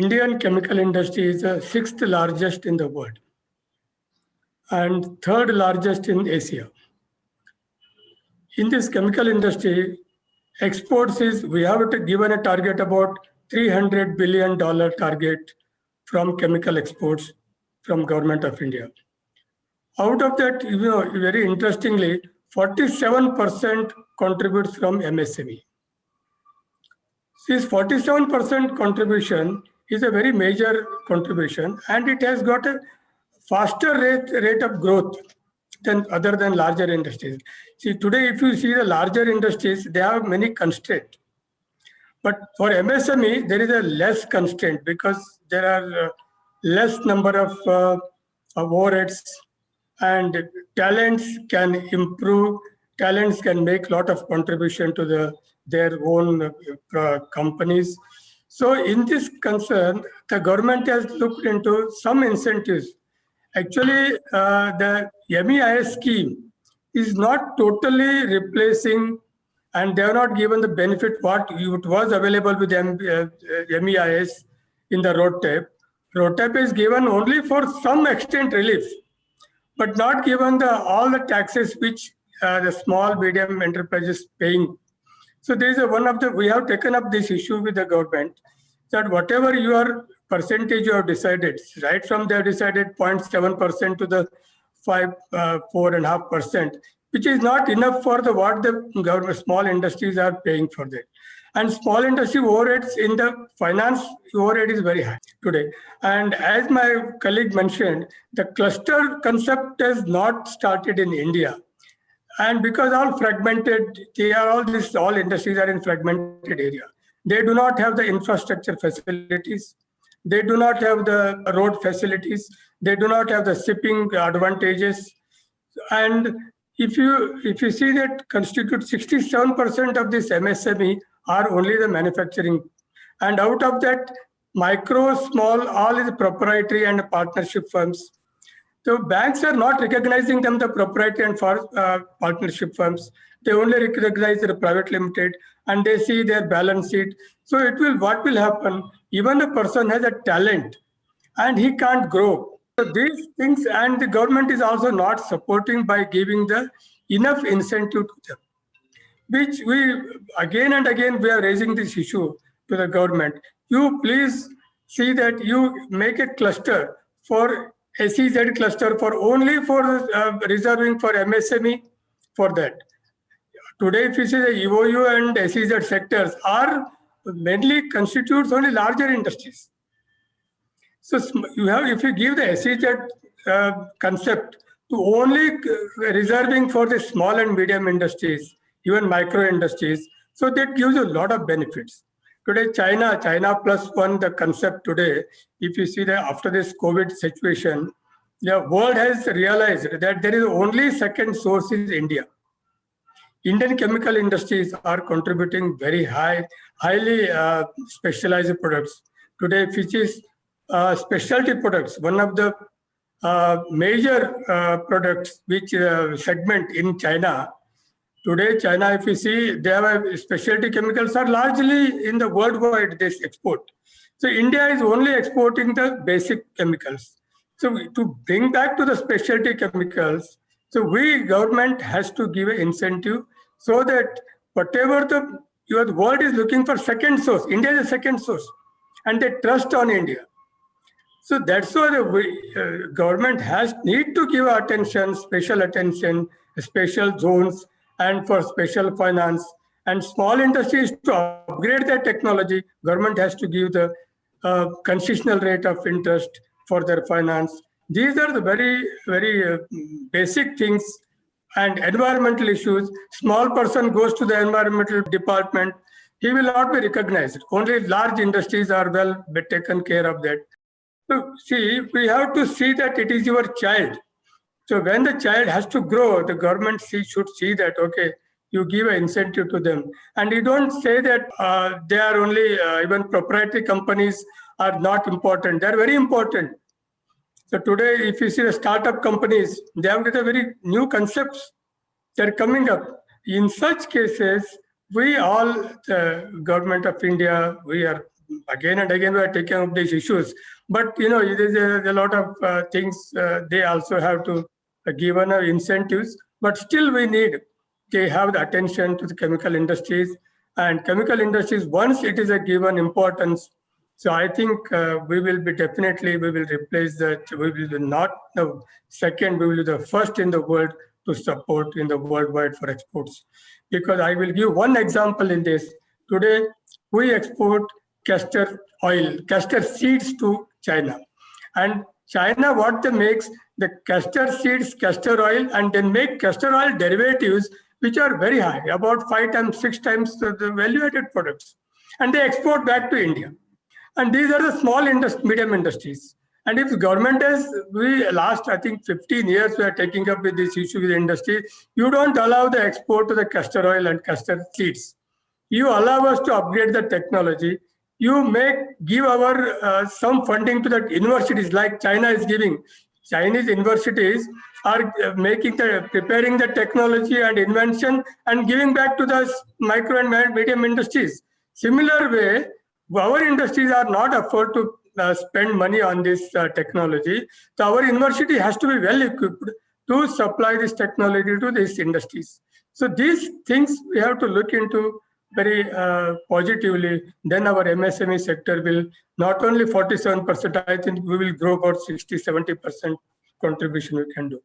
Indian chemical industry is the sixth largest in the world and third largest in Asia. In this chemical industry, exports is, we have given a target about $300 billion target from chemical exports from Government of India. Out of that, very interestingly, 47% contributes from MSME. This 47% contribution is a very major contribution, and it has got a faster rate of growth than other than larger industries. See, today, if you see the larger industries, they have many constraints. But for MSME, there is a less constraint because there are less number of overheads, and talents can improve. Talents can make a lot of contribution to their own companies. So in this concern, the government has looked into some incentives. Actually, the MEIS scheme is not totally replacing, and they are not given the benefit what it was available with MEIS in the RoDTEP. RoDTEP is given only for some extent relief, but not given all the taxes which the small medium enterprises paying. So there is we have taken up this issue with the government that whatever your percentage you have decided, right from they have decided 0.7% to the 4.5%, which is not enough for what the government small industries are paying for that. And small industry overheads in the finance overhead is very high today. And as my colleague mentioned, the cluster concept has not started in India. And because all fragmented, all industries are in fragmented area. They do not have the infrastructure facilities. They do not have the road facilities. They do not have the shipping advantages. And if you see that constitute 67% of this MSME are only the manufacturing. And out of that, micro, small, all is proprietary and partnership firms. So banks are not recognizing them the proprietary and partnership firms. They only recognize the private limited, and they see their balance sheet. So what will happen? Even a person has a talent and he can't grow. So these things, and the government is also not supporting by giving the enough incentive to them, which we again and again we are raising this issue to the government. You please see that you make a cluster for SEZ cluster for only for reserving for MSME for that. Today, if you see the EOU and SEZ sectors are mainly constitutes only larger industries. So if you give the SEZ concept to only reserving for the small and medium industries, even micro industries, so that gives a lot of benefits. Today, China +1, the concept today, if you see that after this COVID situation, the world has realized that there is only second source is India. Indian chemical industries are contributing very highly specialized products. Today, which is specialty products, one of the major products which segment in China. Today, China, if you see, they have specialty chemicals are largely in the worldwide this export. So India is only exporting the basic chemicals. So to bring back to the specialty chemicals, so government has to give an incentive so that whatever your world is looking for second source, India is a second source, and they trust on India. So that's why the government need to give attention, special zones, and for special finance. And small industries to upgrade their technology, government has to give the concessional rate of interest for their finance. These are the very, very basic things. And environmental issues, small person goes to the environmental department, he will not be recognized. Only large industries are well taken care of that. So see, we have to see that it is your child. So when the child has to grow, the government should see that, okay, you give an incentive to them. And you don't say that they are only, even proprietary companies are not important. They're very important. So today, if you see the startup companies, they have got a very new concepts. They're coming up. In such cases, we all, the government of India, we are again and again we are taking up these issues. But there's a lot of things they also have to given incentives. But still, we need they have the attention to the chemical industries, and chemical industries once it is a given importance. So I think we will replace that. We will be not the second. We will be the first in the world to support in the worldwide for exports. Because I will give one example in this. Today, we export castor oil, castor seeds to China. And China, what they makes, the castor seeds, castor oil, and then make castor oil derivatives, which are very high, about 5 times, 6 times the value-added products. And they export back to India. And these are the small medium industries. And if the government last, I think, 15 years, we are taking up with this issue with the industry, you don't allow the export to the castor oil and castor seeds. You allow us to upgrade the technology. You give our some funding to the universities like China is giving. Chinese universities are preparing the technology and invention and giving back to the micro and medium industries. Similar way, our industries are not afford to spend money on this technology. So our university has to be well equipped to supply this technology to these industries. So these things we have to look into very positively. Then our MSME sector will not only 47%, I think we will grow about 60-70% contribution we can do.